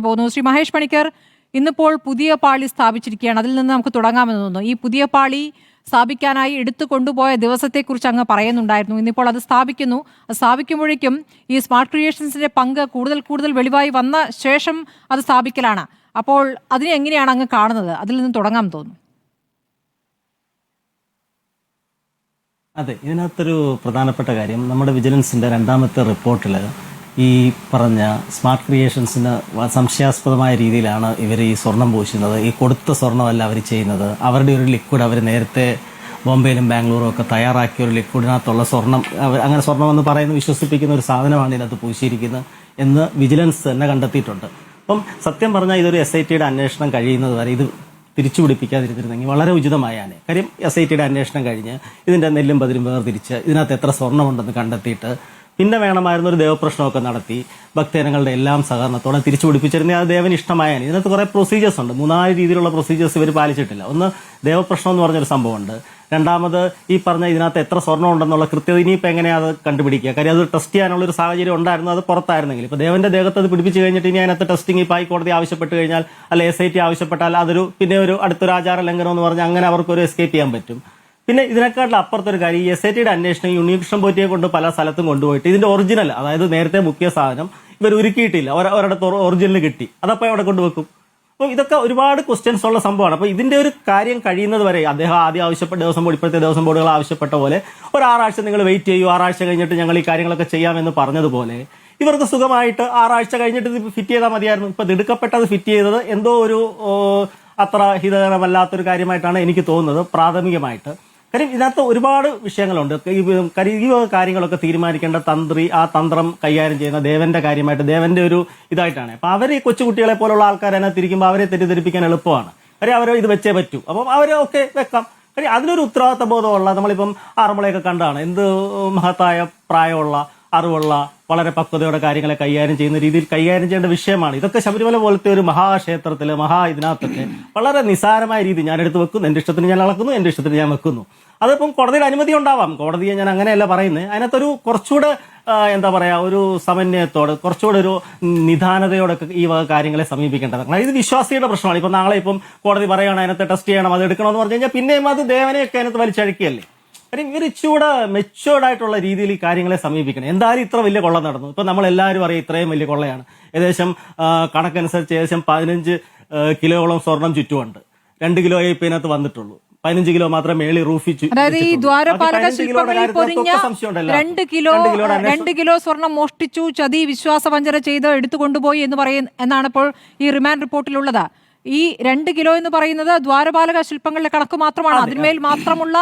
പോകുന്നു. ശ്രീ മഹേഷ് പണിക്കർ, ഇന്നിപ്പോൾ പുതിയ പാളി സ്ഥാപിച്ചിരിക്കുകയാണ്. അതിൽ നിന്ന് നമുക്ക് തുടങ്ങാമെന്ന് തോന്നുന്നു. ഈ പുതിയ പാളി സ്ഥാപിക്കാനായി എടുത്തു കൊണ്ടുപോയ ദിവസത്തെക്കുറിച്ച് അങ്ങ് പറയുന്നുണ്ടായിരുന്നു. ഇന്നിപ്പോൾ അത് സ്ഥാപിക്കുന്നു. സ്ഥാപിക്കുമ്പോഴേക്കും ഈ സ്മാർട്ട് ക്രിയേഷൻസിന്റെ പങ്ക് കൂടുതൽ കൂടുതൽ വെളിവായി വന്ന ശേഷം അത് സ്ഥാപിക്കലാണ്. അപ്പോൾ അതിനെ എങ്ങനെയാണ് അങ്ങ് കാണുന്നത്? അതിൽ നിന്ന് തുടങ്ങാമെന്ന് തോന്നുന്നു. അതെ, ഇതിനകത്തൊരു പ്രധാനപ്പെട്ട കാര്യം, നമ്മുടെ വിജിലൻസിന്റെ രണ്ടാമത്തെ റിപ്പോർട്ടിൽ ഈ പറഞ്ഞ സ്മാർട്ട് ക്രിയേഷൻസിന് സംശയാസ്പദമായ രീതിയിലാണ് ഇവർ ഈ സ്വർണം പൂശുന്നത്. ഈ കൊടുത്ത സ്വർണ്ണമല്ല അവർ ചെയ്യുന്നത്. അവരുടെ ഒരു ലിക്വിഡ് അവർ നേരത്തെ ബോംബെയിലും ബാംഗ്ലൂരും ഒക്കെ തയ്യാറാക്കിയ ഒരു ലിക്വിഡിനകത്തുള്ള സ്വർണം, അങ്ങനെ സ്വർണം എന്ന് പറയുന്ന വിശ്വസിപ്പിക്കുന്ന ഒരു സാധനമാണ് ഇതിനകത്ത് പൂശിയിരിക്കുന്നത് എന്ന് വിജിലൻസ് തന്നെ കണ്ടെത്തിയിട്ടുണ്ട്. അപ്പം സത്യം പറഞ്ഞാൽ ഇതൊരു SITയുടെ അന്വേഷണം കഴിയുന്നത് വരെ ഇത് തിരിച്ചു പിടിപ്പിക്കാതിരുന്നിരുന്നെങ്കിൽ വളരെ ഉചിതമായാണ്. കാര്യം SITയുടെ അന്വേഷണം കഴിഞ്ഞ് ഇതിന്റെ നെല്ലും പതിരും വേർതിരിച്ച് ഇതിനകത്ത് എത്ര സ്വർണ്ണമുണ്ടെന്ന് കണ്ടെത്തിയിട്ട് പിന്നെ വേണമായിരുന്ന ഒരു ദേവപ്രശ്നമൊക്കെ നടത്തി ഭക്തജനങ്ങളുടെ എല്ലാം സഹകരണത്തോടെ തിരിച്ചു പിടിപ്പിച്ചിരുന്നെങ്കിൽ അത് ദേവന് ഇഷ്ടമായാണ്. ഇതിനകത്ത് കുറെ പ്രൊസീജിയേഴ്സ് ഉണ്ട്. 3 രീതിയിലുള്ള പ്രൊസീജിയേഴ്സ് ഇവർ പാലിച്ചിട്ടില്ല. ഒന്ന്, ദേവപ്രശ്നം എന്ന് പറഞ്ഞൊരു സംഭവമുണ്ട്. രണ്ടാമത്, ഈ പറഞ്ഞ ഇതിനകത്ത് എത്ര സ്വർണ്ണം ഉണ്ടെന്നുള്ള കൃത്യത ഇനിയിപ്പോൾ എങ്ങനെയാണ് അത് കണ്ടുപിടിക്കുക? കാര്യം അത് ടെസ്റ്റ് ചെയ്യാനുള്ള ഒരു സാഹചര്യം ഉണ്ടായിരുന്നു, അത് പുറത്തായിരുന്നെങ്കിൽ. ഇപ്പോൾ ദേവന്റെ ദേഹത്ത് അത് പിടിപ്പിച്ച് കഴിഞ്ഞിട്ട് ഇനി അതിനകത്ത് ടെസ്റ്റിംഗ് ഇപ്പോൾ ഹൈക്കോടതി ആവശ്യപ്പെട്ട് കഴിഞ്ഞാൽ, അല്ല SIT ആവശ്യപ്പെട്ടാൽ അതൊരു പിന്നെ ഒരു അടുത്തൊരു ആചാര ലംഘനം എന്ന് പറഞ്ഞാൽ അങ്ങനെ അവർക്കൊരു എസ്കേപ്പ് ചെയ്യാൻ പറ്റും. പിന്നെ ഇതിനെക്കാട്ടിൽ അപ്പുറത്തൊരു കാര്യം, ഈ SITയുടെ അന്വേഷണം ഉണ്ണികൃഷ്ണൻ പോറ്റിയെ കൊണ്ട് പല സ്ഥലത്തും കൊണ്ടുപോയിട്ട് ഇതിന്റെ ഒറിജിനൽ, അതായത് നേരത്തെ മുക്കിയ സാധനം ഇവർ ഉരുക്കിയിട്ടില്ല, ഒരിടത്ത് ഒറിജിനൽ കിട്ടി, അതപ്പോൾ അവിടെ കൊണ്ടുവെക്കും. അപ്പോൾ ഇതൊക്കെ ഒരുപാട് ക്വസ്റ്റ്യൻസ് ഉള്ള സംഭവമാണ്. അപ്പോൾ ഇതിന്റെ ഒരു കാര്യം കഴിയുന്നത് വരെ അദ്ദേഹം ആദ്യം ആവശ്യപ്പെട്ട ദേവസ്വം ബോർഡ്, ഇപ്പോഴത്തെ ദേവസ്വം ബോർഡുകൾ ആവശ്യപ്പെട്ട പോലെ ഒരു 6 ആഴ്ച നിങ്ങൾ വെയിറ്റ് ചെയ്യൂ, 6 ആഴ്ച കഴിഞ്ഞിട്ട് ഞങ്ങൾ ഈ കാര്യങ്ങളൊക്കെ ചെയ്യാമെന്ന് പറഞ്ഞതുപോലെ ഇവർക്ക് സുഖമായിട്ട് 6 ആഴ്ച കഴിഞ്ഞിട്ട് ഇത് ഫിറ്റ് ചെയ്താൽ മതിയായിരുന്നു. ഇപ്പൊ തിടുക്കപ്പെട്ടത് ഫിറ്റ് ചെയ്തത് എന്തോ ഒരു അത്ര ഹിതകരമല്ലാത്തൊരു കാര്യമായിട്ടാണ് എനിക്ക് തോന്നുന്നത് പ്രാഥമികമായിട്ട്. കാര്യം ഇതിനകത്ത് ഒരുപാട് വിഷയങ്ങളുണ്ട്. ഈ കാര്യങ്ങളൊക്കെ തീരുമാനിക്കേണ്ട തന്ത്രി, ആ തന്ത്രം കൈകാര്യം ചെയ്യുന്ന ദേവന്റെ കാര്യമായിട്ട്, ദേവന്റെ ഒരു ഇതായിട്ടാണ്. അപ്പൊ അവർ ഈ കൊച്ചുകുട്ടികളെ പോലുള്ള ആൾക്കാർ അതിനകത്ത് ഇരിക്കുമ്പോൾ അവരെ തെറ്റിദ്ധരിപ്പിക്കാൻ എളുപ്പമാണ്. കാര്യം അവരെ ഇത് വെച്ചേ പറ്റൂ, അപ്പം അവരെ ഒക്കെ വെക്കാം. കാര്യം അതിലൊരു ഉത്തരവാദിത്ത ബോധമുള്ള, നമ്മളിപ്പം ആറന്മുളയൊക്കെ കണ്ടാണ്, എന്ത് മഹത്തായ പ്രായമുള്ള, അറിവുള്ള, വളരെ പക്വതയോടെ കാര്യങ്ങളെ കൈകാര്യം ചെയ്യുന്ന രീതിയിൽ കൈകാര്യം ചെയ്യേണ്ട വിഷയമാണ്. ഇതൊക്കെ ശബരിമല പോലത്തെ ഒരു മഹാക്ഷേത്രത്തില് ഇതിനകത്തൊക്കെ വളരെ നിസാരമായ രീതി ഞാൻ എടുത്ത് വെക്കുന്നു, എന്റെ ഇഷ്ടത്തിന് ഞാൻ അളക്കുന്നു, എന്റെ ഇഷ്ടത്തിന് ഞാൻ വെക്കുന്നു. അതിപ്പം കോടതിയുടെ അനുമതി ഉണ്ടാവാം, കോടതിയെ ഞാൻ അങ്ങനെയല്ല പറയുന്നത്. അതിനകത്തൊരു കുറച്ചുകൂടെ എന്താ പറയാ, ഒരു സമന്വയത്തോട്, കുറച്ചുകൂടെ ഒരു നിദാനതയോടൊക്കെ ഈ വക കാര്യങ്ങളെ സമീപിക്കേണ്ടതാണ്. ഇത് വിശ്വാസിയുടെ പ്രശ്നമാണ്. ഇപ്പൊ നാളെ ഇപ്പം കോടതി പറയുകയാണ് അതിനകത്ത് ടെസ്റ്റ് ചെയ്യണം, അത് എടുക്കണമെന്ന് പറഞ്ഞു കഴിഞ്ഞാൽ പിന്നെയും അത് ദേവനെയൊക്കെ അതിനകത്ത് വലിച്ചഴിക്കുകയല്ലേ. കാര്യം ഇവർ ഇച്ചിരൂടെ മെച്ചുവേർഡ് ആയിട്ടുള്ള രീതിയിൽ ഈ കാര്യങ്ങളെ സമീപിക്കണം. എന്തായാലും ഇത്ര വലിയ കൊള്ള നടന്നു. ഇപ്പൊ നമ്മൾ എല്ലാവരും അറിയാം ഇത്രയും വലിയ കൊള്ളയാണ്. ഏകദേശം കണക്കനുസരിച്ച് ഏകദേശം 15 കിലോയോളം സ്വർണം ചുറ്റുമുണ്ട്. 2 കിലോയെ ഇപ്പൊ ഇതിനകത്ത് വന്നിട്ടുള്ളൂ. 15 കിലോ മാത്രമേ മേളി റൂഫി. അതായത് ഈ ദ്വാരപാലക ശില്പങ്ങളിൽ പൊതിഞ്ഞ 2 കിലോ സ്വർണം മോഷ്ടിച്ചു, ചതി, വിശ്വാസവഞ്ചന ചെയ്ത് എടുത്തുകൊണ്ടുപോയി എന്നാണ് ഇപ്പോൾ ഈ റിമാൻഡ് റിപ്പോർട്ടിലുള്ളത്. ഈ 2 കിലോ എന്ന് പറയുന്നത് ദ്വാരപാലക ശില്പങ്ങളുടെ കണക്ക് മാത്രമാണ്, അതിന്മേൽ മാത്രമുള്ള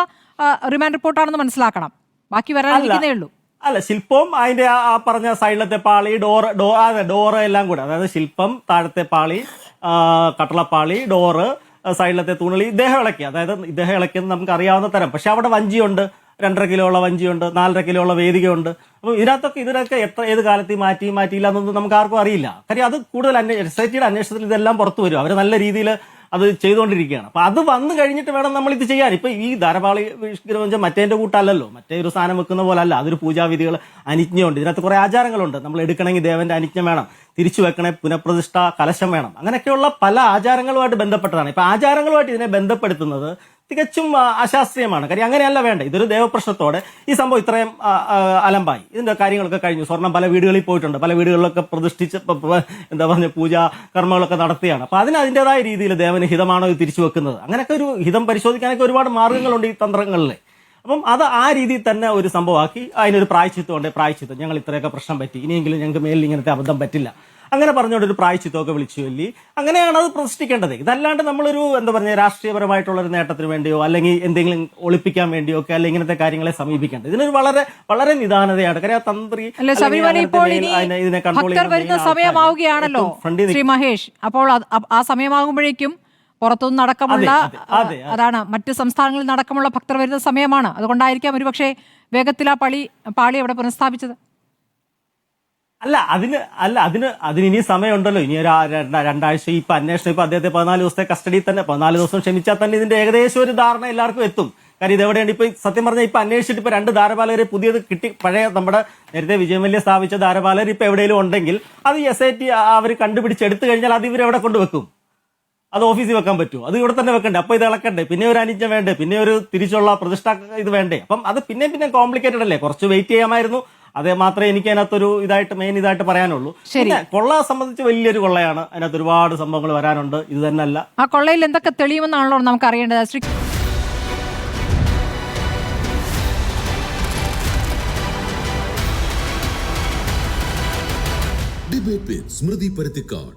റിമാൻഡ് റിപ്പോർട്ടാണെന്ന് മനസ്സിലാക്കണം. ബാക്കി വരാനിരിക്കുന്നേ ഉള്ളൂ. അല്ല, ശില്പവും അതിന്റെ ആ പറഞ്ഞ സൈഡിലത്തെ പാളി, ഡോറ് എല്ലാം കൂടെ, അതായത് ശില്പം, താഴത്തെ പാളി, കട്ടളപ്പാളി, ഡോറ്, സൈഡിലത്തെ തൂണളി, ഇദ്ദേഹം ഇളക്കി, അതായത് ഇദ്ദേഹം ഇളക്കിയെന്ന് നമുക്ക് അറിയാവുന്ന തരം. പക്ഷെ അവിടെ വഞ്ചിയുണ്ട്, 2.5 കിലോ ഉള്ള വഞ്ചിയുണ്ട്, 4.5 കിലോ ഉള്ള വേദികയുണ്ട്. അപ്പൊ ഇതിനൊക്കെ ഏത് കാലത്ത് മാറ്റിയില്ല എന്നൊന്നും നമുക്ക് ആർക്കും അറിയില്ല. കാര്യം അത് കൂടുതൽ SITയുടെ അന്വേഷണത്തിൽ ഇതെല്ലാം പുറത്തു വരും. അവർ നല്ല രീതിയിൽ അത് ചെയ്തുകൊണ്ടിരിക്കുകയാണ്. അപ്പൊ അത് വന്നു കഴിഞ്ഞിട്ട് വേണം നമ്മൾ ഇത് ചെയ്യാൻ. ഇപ്പൊ ഈ ധാരപാളി വെച്ചാൽ മറ്റേന്റെ കൂട്ടല്ലല്ലോ, മറ്റേ ഒരു സാധനം വെക്കുന്ന പോലെ അല്ല. അതൊരു പൂജാവിധികൾ, അനുജ്ഞയുണ്ട്, ഇതിനകത്ത് കുറെ ആചാരങ്ങളുണ്ട്. നമ്മൾ എടുക്കണമെങ്കിൽ ദേവന്റെ അനുജ്ഞ വേണം, തിരിച്ചു വെക്കണേ പുനഃപ്രതിഷ്ഠ കലശം വേണം. അങ്ങനെയൊക്കെയുള്ള പല ആചാരങ്ങളുമായിട്ട് ബന്ധപ്പെട്ടതാണ്. ഇപ്പൊ ആചാരങ്ങളുമായിട്ട് ഇതിനെ ബന്ധപ്പെടുത്തുന്നത് തികച്ചും അശാസ്ത്രീയമാണ്. കാര്യം അങ്ങനെയല്ല വേണ്ട. ഇതൊരു ദേവപ്രശ്നത്തോടെ ഈ സംഭവം ഇത്രയും അലമ്പായി. ഇതിന്റെ കാര്യങ്ങളൊക്കെ കഴിഞ്ഞു. സ്വർണം പല വീടുകളിൽ പോയിട്ടുണ്ട്, പല വീടുകളിലൊക്കെ പ്രതിഷ്ഠിച്ച് എന്താ പറഞ്ഞ പൂജാ കർമ്മങ്ങളൊക്കെ നടത്തിയാണ്. അപ്പൊ അതിൻ്റെതായ രീതിയിൽ ദേവന് ഹിതമാണോ ഇത് തിരിച്ചു വെക്കുന്നത്, അങ്ങനെയൊക്കെ ഒരു ഹിതം പരിശോധിക്കാനൊക്കെ ഒരുപാട് മാർഗങ്ങളുണ്ട് ഈ തന്ത്രങ്ങളിൽ. അപ്പം അത് ആ രീതിയിൽ തന്നെ ഒരു സംഭവമാക്കി അതിനൊരു പ്രായശ്ചിത്തമുണ്ട്. പ്രായശ്ചിത്തം, ഞങ്ങൾ ഇത്രയൊക്കെ പ്രശ്നം പറ്റി, ഇനിയെങ്കിലും ഞങ്ങൾക്ക് മേലിൽ ഇങ്ങനത്തെ അബദ്ധം പറ്റില്ല, അങ്ങനെ പറഞ്ഞുകൊണ്ട് ഒരു പ്രായശ്ചിത്തമൊക്കെ വിളിച്ചു ചൊല്ലി അങ്ങനെയാണ് അത് പ്രതിഷ്ഠിക്കേണ്ടത്. ഇതല്ലാണ്ട് നമ്മളൊരു എന്താ പറഞ്ഞ രാഷ്ട്രീയപരമായിട്ടുള്ള ഒരു നേട്ടത്തിന് വേണ്ടിയോ അല്ലെങ്കിൽ എന്തെങ്കിലും ഒളിപ്പിക്കാൻ വേണ്ടിയോ ഒക്കെ അല്ല ഇങ്ങനത്തെ കാര്യങ്ങളെ സമീപിക്കേണ്ടത്. ഇതിനൊരു വളരെ വളരെ നിദാനതയാണ്. കാര്യം തന്ത്രി ഇതിനെ കൺട്രോൾ വരുന്ന സമയമാവുകയാണല്ലോ ശ്രീ മഹേഷ്. അപ്പോൾ ആ സമയമാകുമ്പോഴേക്കും പുറത്തുനിന്ന് അടക്കമുള്ള, അതാണ് മറ്റ് സംസ്ഥാനങ്ങളിൽ നടക്കമുള്ള ഭക്തർ വരുന്ന സമയമാണ്. അതുകൊണ്ടായിരിക്കാം ഒരുപക്ഷെ വേഗത്തിൽ ആ പാളി അവിടെ പുനഃസ്ഥാപിച്ചത്. അതിന് ഇനി സമയമുണ്ടല്ലോ. ഇനി ഒരു 2 ആഴ്ച. ഇപ്പൊ അന്വേഷണം, ഇപ്പൊ അദ്ദേഹത്തെ 14 ദിവസത്തെ കസ്റ്റഡിയിൽ തന്നെ, 14 ദിവസം ക്ഷമിച്ചാൽ തന്നെ ഇതിന്റെ ഏകദേശം ഒരു ധാരണ എല്ലാവർക്കും എത്തും. കാര്യം ഇതെവിടെയാണ് ഇപ്പൊ സത്യം പറഞ്ഞാൽ ഇപ്പൊ അന്വേഷിച്ചിട്ട് ഇപ്പൊ 2 ധാരപാലകരെ പുതിയത് കിട്ടി, പഴയ നമ്മുടെ നേരത്തെ വിജയമല്യ സ്ഥാപിച്ച ധാരപാലകർ ഇപ്പൊ എവിടെയെങ്കിലും ഉണ്ടെങ്കിൽ അത് SIT അവർ കണ്ടുപിടിച്ചെടുത്തു കഴിഞ്ഞാൽ അത് ഇവരെവിടെ കൊണ്ടുവെക്കും? അത് ഓഫീസിൽ വെക്കാൻ പറ്റുമോ? അത് ഇവിടെ തന്നെ വെക്കണ്ടേ? അപ്പൊ ഇത് ഇളക്കണ്ടേ? പിന്നെ ഒരു അനിജം വേണ്ടേ? പിന്നെ ഒരു തിരിച്ചുള്ള പ്രതിഷ്ഠ ഇത് വേണ്ടേ? അപ്പം അത് പിന്നെ കോംപ്ലിക്കേറ്റഡ് അല്ലേ? കുറച്ച് വെയിറ്റ് ചെയ്യാമായിരുന്നു. അതേ മാത്രമേ എനിക്ക് അതിനകത്തൊരു മെയിൻ ഇതായിട്ട് പറയാനുള്ളൂ. പിന്നെ കൊള്ള സംബന്ധിച്ച് വലിയൊരു കൊള്ളയാണ്, അതിനകത്ത് ഒരുപാട് സംഭവങ്ങൾ വരാനുണ്ട്. ഇത് തന്നെ അല്ല, ആ കൊള്ളയിൽ എന്തൊക്കെ തെളിയുമെന്നാണല്ലോ നമുക്ക് അറിയേണ്ടത്. ശ്രീ ഡിബേറ്റ് വിത്ത് സ്മൃതി പരുത്തിക്കാട്.